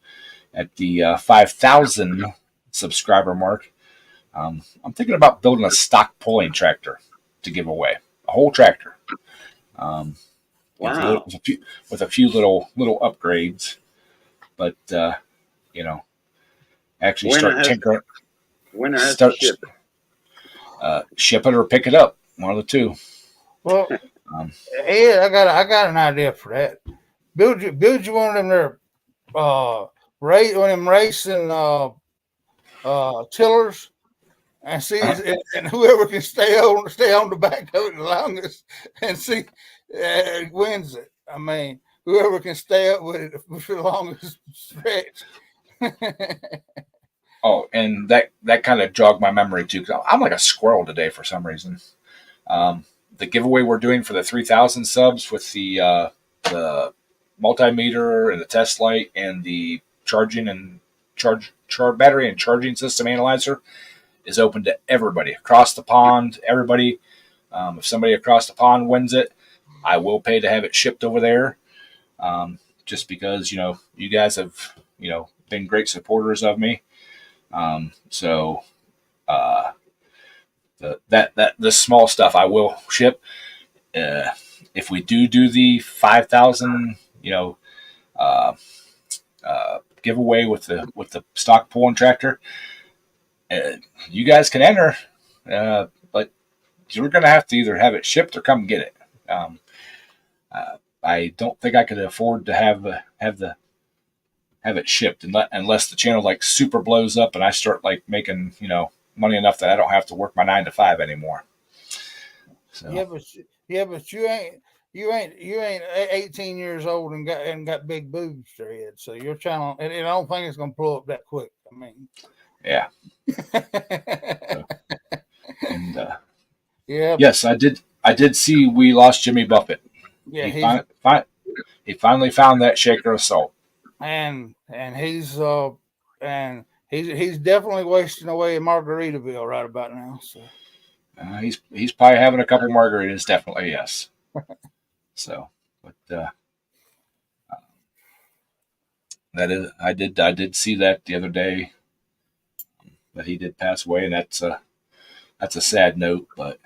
at the 5,000 subscriber mark. I'm thinking about building a stock pulling tractor to give away, a whole tractor. Wow. With a few little upgrades, but actually start tinkering. Winter has to ship it. Ship it or pick it up, one of the two. Well, Ed, I got an idea for that. Build you one of them there, one of them racing tillers and sees, and whoever can stay on the back of it the longest and see wins it. I mean, whoever can stay up with it for the longest stretch. Oh, and that kind of jogged my memory too, because I'm like a squirrel today for some reason. The giveaway we're doing for the 3,000 subs with the multimeter and the test light and the charging and charge battery and charging system analyzer is open to everybody across the pond. Everybody, if somebody across the pond wins it, I will pay to have it shipped over there. Just because you guys have been great supporters of me. So the small stuff I will ship. If we do the 5,000, giveaway with the stock pulling tractor, you guys can enter, but you're going to have to either have it shipped or come get it. I don't think I could afford to have it shipped unless the channel like super blows up and I start like making money enough that I don't have to work my 9 to 5 anymore. So. But you ain't 18 years old and got big boobs, Red. So your channel, and I don't think it's gonna blow up that quick. I mean, yeah. And yeah. Yes, I did see we lost Jimmy Buffett. Yeah, he finally found that shaker of salt. And he's definitely wasting away in Margaritaville right about now. So he's probably having a couple margaritas, definitely, yes. So, but that is, I did see that the other day that he did pass away, and that's a sad note, but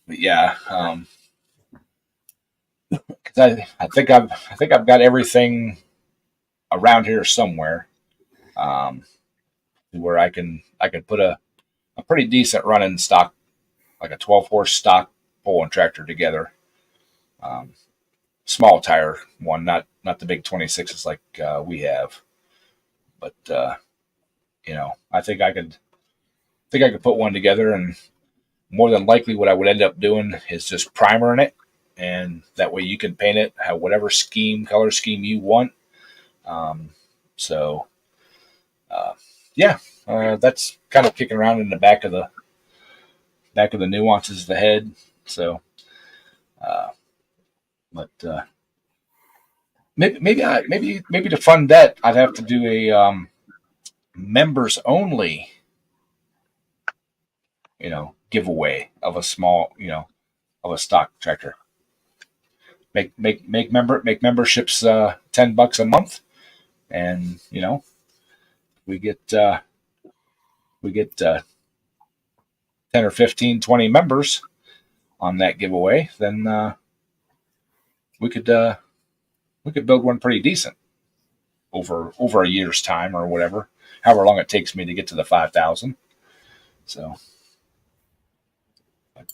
yeah, because I think I've got everything around here somewhere, where I can put a pretty decent running stock, like a 12-horse stock pulling tractor together. Small tire one, not the big 26s like we have, but I think I could put one together, and more than likely what I would end up doing is just primering it, and that way you can paint it have whatever color scheme you want. That's kind of kicking around in the back of the nuances of the head. So, but maybe to fund that, I'd have to do a members only, giveaway of a small, of a stock tractor. Make memberships $10 a month, and we get 10 or 15, 20 members on that giveaway, then we could build one pretty decent over a year's time or whatever, however long it takes me to get to the 5,000. So, but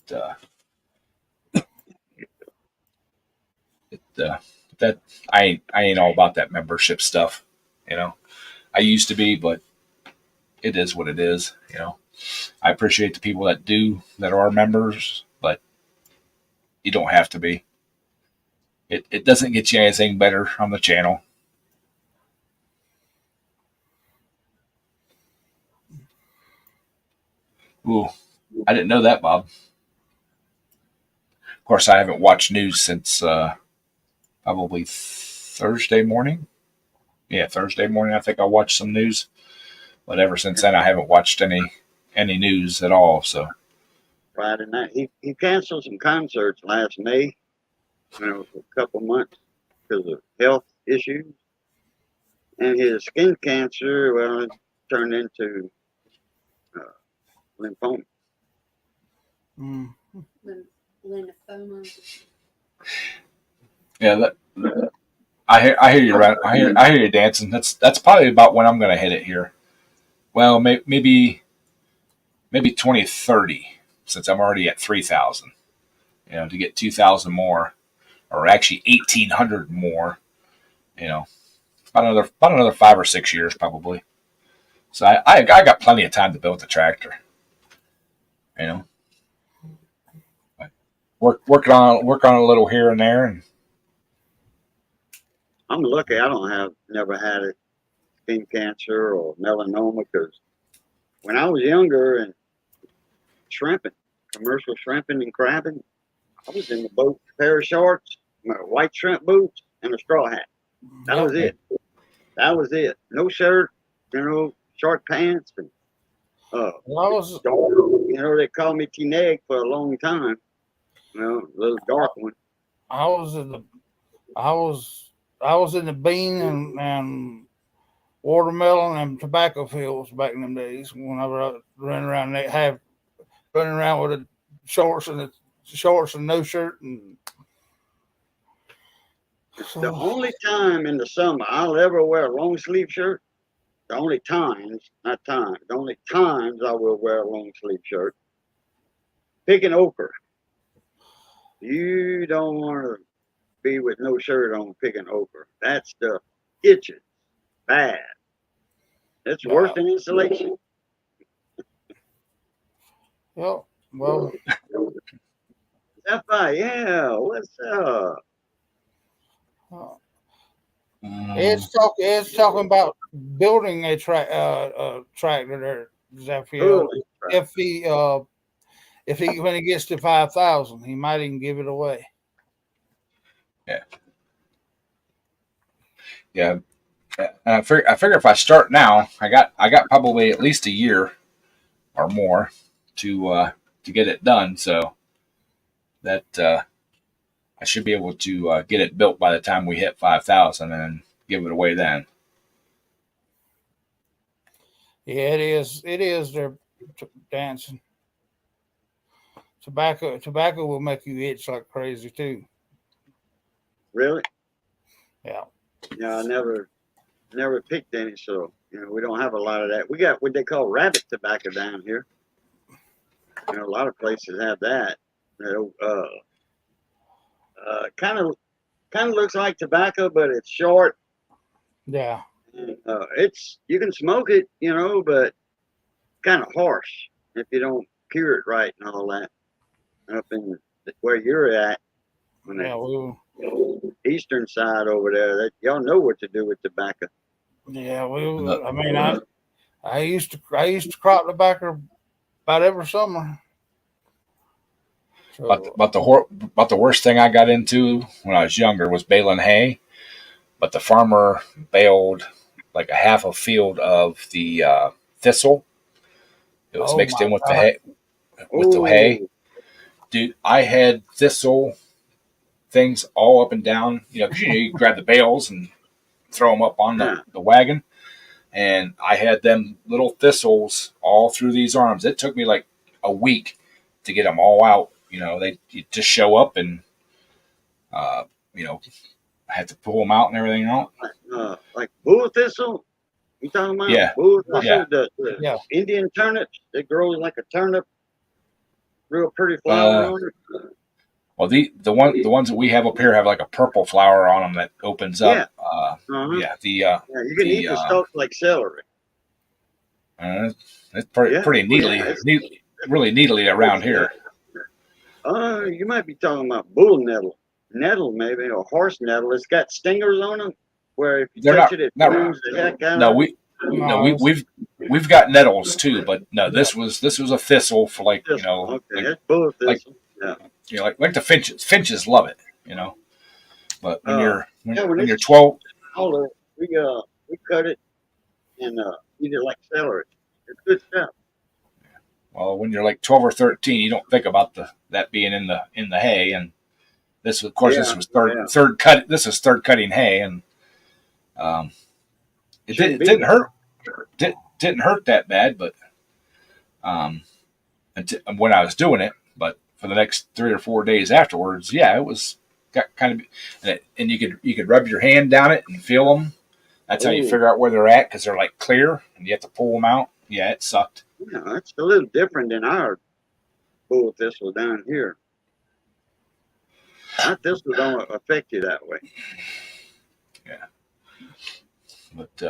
that I ain't all about that membership stuff. I used to be, but it is what it is. I appreciate the people that are members, but you don't have to be. It doesn't get you anything better on the channel. Ooh, I didn't know that, Bob. Of course, I haven't watched news since probably Thursday morning. Yeah, Thursday morning. I think I watched some news, but ever since then, I haven't watched any news at all. So Friday night, he canceled some concerts last May, for a couple months because of health issues, and his skin cancer, well, it turned into lymphoma. Lymphoma. yeah, I hear you, right? I hear you dancing. That's probably about when I'm going to hit it here. Well, maybe 2030, since I'm already at 3,000. To get 2,000 more, or actually 1,800 more. About another 5 or 6 years probably. So I got plenty of time to build the tractor. You know, work on a little here and there, and I'm lucky I don't have never had it, skin cancer or melanoma, because when I was younger and shrimping, commercial shrimping and crabbing, I was in the boat, pair of shorts, my white shrimp boots, and a straw hat. That was it. That was it. No shirt, short pants, and Well, they called me T-Neg for a long time. A little dark one. I was in the I was in the bean and watermelon and tobacco fields back in them days when I was running around. Running around with the shorts and no shirt, and The only time in the summer I'll ever wear a long sleeve shirt. The only times, not times, the only times I will wear a long sleeve shirt. Picking okra. You don't want to be with no shirt on picking okra. That stuff itches bad. It's worse than insulation. Yep. Well, FI, yeah, what's up? Ed's talking about building a tractor there, Zephyr. If he when he gets to 5,000, he might even give it away. yeah. I figure if I start now, I got probably at least a year or more to get it done. So that I should be able to get it built by the time we hit 5,000 and give it away then. Yeah, it is. It is. They're dancing. Tobacco will make you itch like crazy too. Really? Yeah. Yeah, I never picked any, so we don't have a lot of that. We got what they call rabbit tobacco down here. A lot of places have that. Kind of looks like tobacco, but it's short. Yeah. And, you can smoke it, but kind of harsh if you don't cure it right and all that. Up in where you're at, on the eastern side over there, y'all know what to do with tobacco. Yeah, I mean, I used to crop tobacco about every summer. So, But the worst thing I got into when I was younger was baling hay. But the farmer baled like a half a field of the thistle. It was mixed in with the hay. With the hay, dude, I had thistle things all up and down. Because you grab the bales and throw them up on the wagon, and I had them little thistles all through these arms. It took me like a week to get them all out. They just show up, and I had to pull them out and everything out. Like bull thistle. You talking about? Yeah. Bull thistle, the Indian turnips. It grows like a turnip. Real pretty flower on it. Well, the ones that we have up here have like a purple flower on them that opens up. Yeah. You can eat the stalks like celery. It's pretty neatly, really neatly around here. You might be talking about bull nettle maybe, or horse nettle. It's got stingers on them where if you touch it burns the heck out of it. We've got nettles too, but no, this was a thistle for like that's bull thistle. Like the finches. Finches love it, But when you're 12, we cut it and eat it like celery. It's good stuff. Well, when you're like 12 or 13, you don't think about that being in the hay. And this, of course, this was third cut. This is third cutting hay, and it didn't hurt. Didn't hurt that bad, but when I was doing it, but for the next 3 or 4 days afterwards, it was got kind of, and you could rub your hand down it and feel them. That's how you figure out where they're at, because they're like clear, and you have to pull them out. Yeah, it sucked. Yeah, it's a little different than our bull thistle down here. Our thistle don't affect you that way. Yeah. But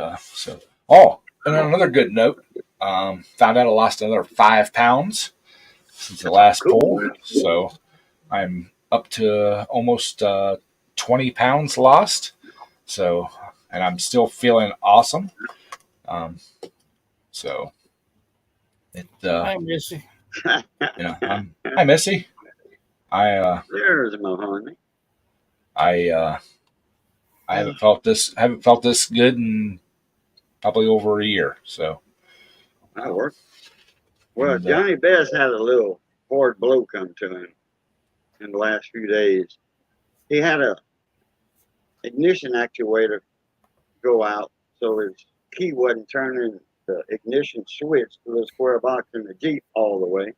And on another good note, found out I lost another 5 pounds since the last Cool. pull. So I'm up to almost 20 pounds lost. So, and I'm still feeling awesome. So it, Hey, Missy. hi Missy. There's my honey. I haven't felt this good in probably over a year. So, That worked. Well, and, Johnny Best had a little hard blow come to him in the last few days. He had a ignition actuator go out, so his key wasn't turning the ignition switch to the square box in the Jeep all the way.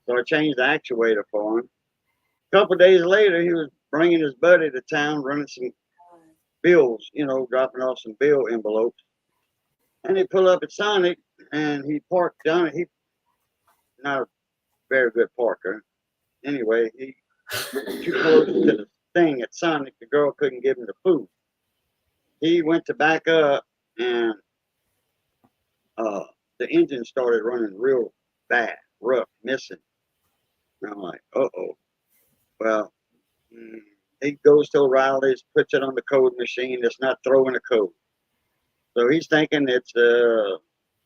So I changed the actuator for him. A couple of days later, he was bringing his buddy to town, running some bills, dropping off some bill envelopes. And he pulled up at Sonic, and he parked down. He not a very good parker. Anyway, he was too close to the thing at Sonic. The girl couldn't give him the food. He went to back up, and the engine started running real bad, rough, missing. And I'm like, uh-oh. Well, he goes to O'Reilly's, puts it on the code machine. It's not throwing a code. So he's thinking it's a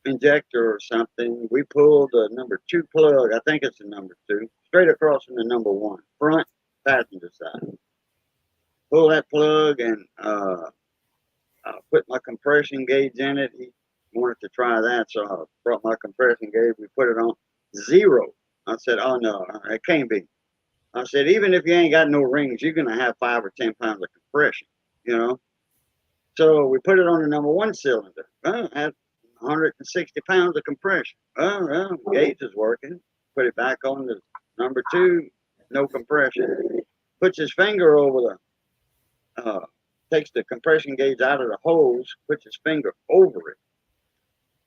injector or something. We pulled the number 2 plug. I think it's the number 2, straight across from the number 1, front passenger side. Pull that plug and put my compression gauge in it. He wanted to try that, so I brought my compression gauge. We put it on 0. I said, oh no, it can't be. I said, even if you ain't got no rings, you're going to have 5 or 10 pounds of compression, So we put it on the number 1 cylinder. Well, it had 160 pounds of compression. Well, gauge is working. Put it back on the number 2, no compression. Puts his finger over takes the compression gauge out of the hose, puts his finger over it.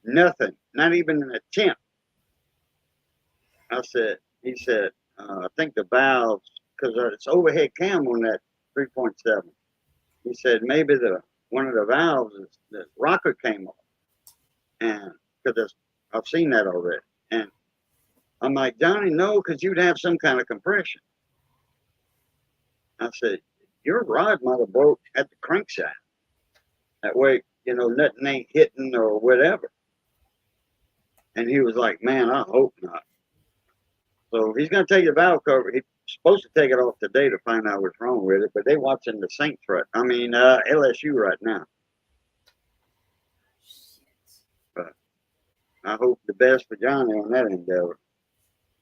Nothing, not even an attempt. He said, I think the valves, because it's overhead cam on that 3.7. He said maybe one of the valves, the rocker came off. And because I've seen that already. And I'm like, Johnny, no, because you'd have some kind of compression. I said, your rod might have broke at the crankshaft. That way, nothing ain't hitting or whatever. And he was like, man, I hope not. So he's going to take the valve cover. He's supposed to take it off today to find out what's wrong with it, but they watching the Saints LSU right now. But I hope the best for Johnny on that endeavor.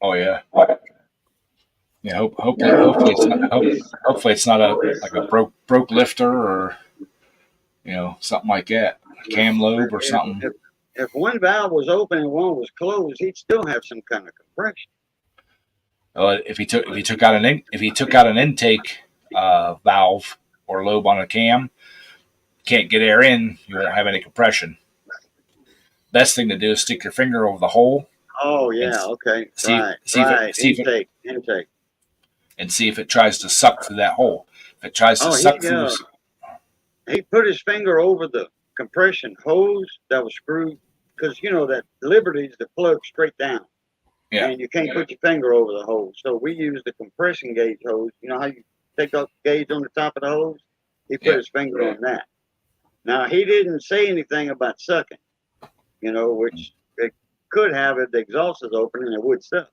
oh yeah. Yeah, hopefully it's not a broke lifter or something like that, a cam lobe or something. If one valve was open and one was closed, he'd still have some kind of compression. If he took out an intake valve or lobe on a cam, can't get air in, you won't have any compression. Best thing to do is stick your finger over the hole. Oh yeah, okay, intake. And see if it tries to suck through that hole. If it tries to suck through, he put his finger over the compression hose that was screwed, because that Liberty's the plug straight down. Yeah. And you can't put your finger over the hose. So we use the compression gauge hose. You know how you take off the gauge on the top of the hose? He put his finger on that. Now, he didn't say anything about sucking, which it could have if the exhaust is open and it would suck.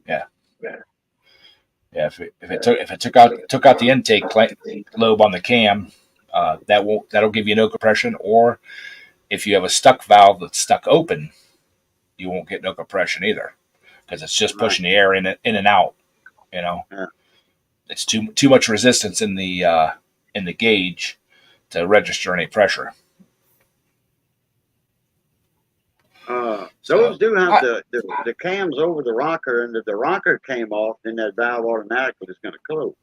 Yeah. If it took out the intake lobe on the cam, that'll give you no compression. Or if you have a stuck valve that's stuck open, you won't get no compression either, because it's just pushing the air in and out. It's too much resistance in the gauge to register any pressure. Those do have the cams over the rocker, and if the rocker came off, then that valve automatically is going to close.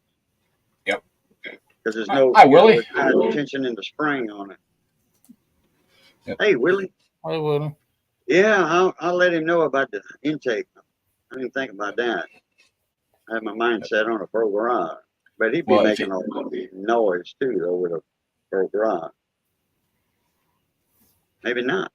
Yep. Because there's no tension in the spring on it. Yep. Hey, Willie. Hey, Willie. Yeah, I'll let him know about the intake. I didn't think about that. I had my mind set on a broke rod, but he'd be making all the noise too, though, with a broke rod. Maybe not.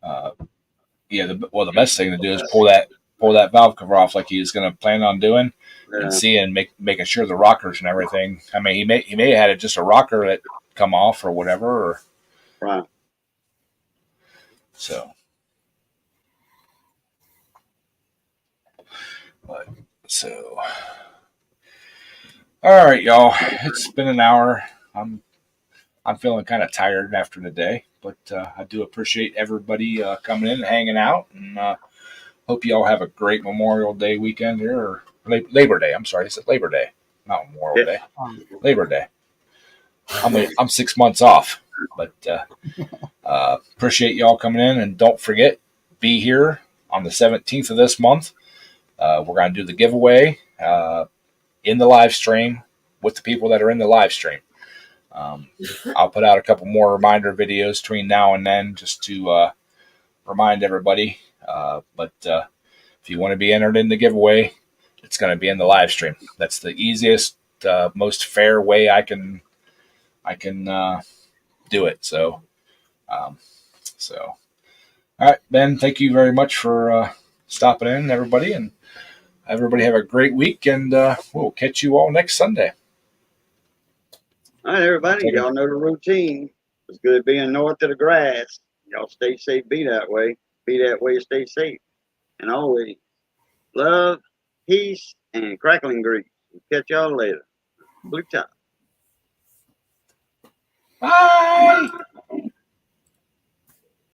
Yeah, the best thing to do is pull that valve cover off like he's going to plan on doing, and making sure the rockers and everything. I mean, he may have had just a rocker that come off or whatever, or Right. so. But so, all right, y'all. It's been an hour. I'm feeling kind of tired after the day, but I do appreciate everybody coming in and hanging out, and hope you all have a great Memorial Day weekend here, or Labor Day. I'm sorry, is it Labor Day? Not Memorial Day. Labor Day. I'm 6 months off, but appreciate y'all coming in, and don't forget, be here on the 17th of this month. We're going to do the giveaway in the live stream with the people that are in the live stream. I'll put out a couple more reminder videos between now and then just to remind everybody. But if you want to be entered in the giveaway, it's going to be in the live stream. That's the easiest, most fair way I can do it. So, all right, Ben, thank you very much for stopping in, everybody, and everybody have a great week, and we'll catch you all next Sunday. All right, everybody, y'all know the routine. It's good being north of the grass. Y'all stay safe, be that way. Be that way, stay safe. And always love, peace, and crackling grease. Catch y'all later. Blue top. Bye.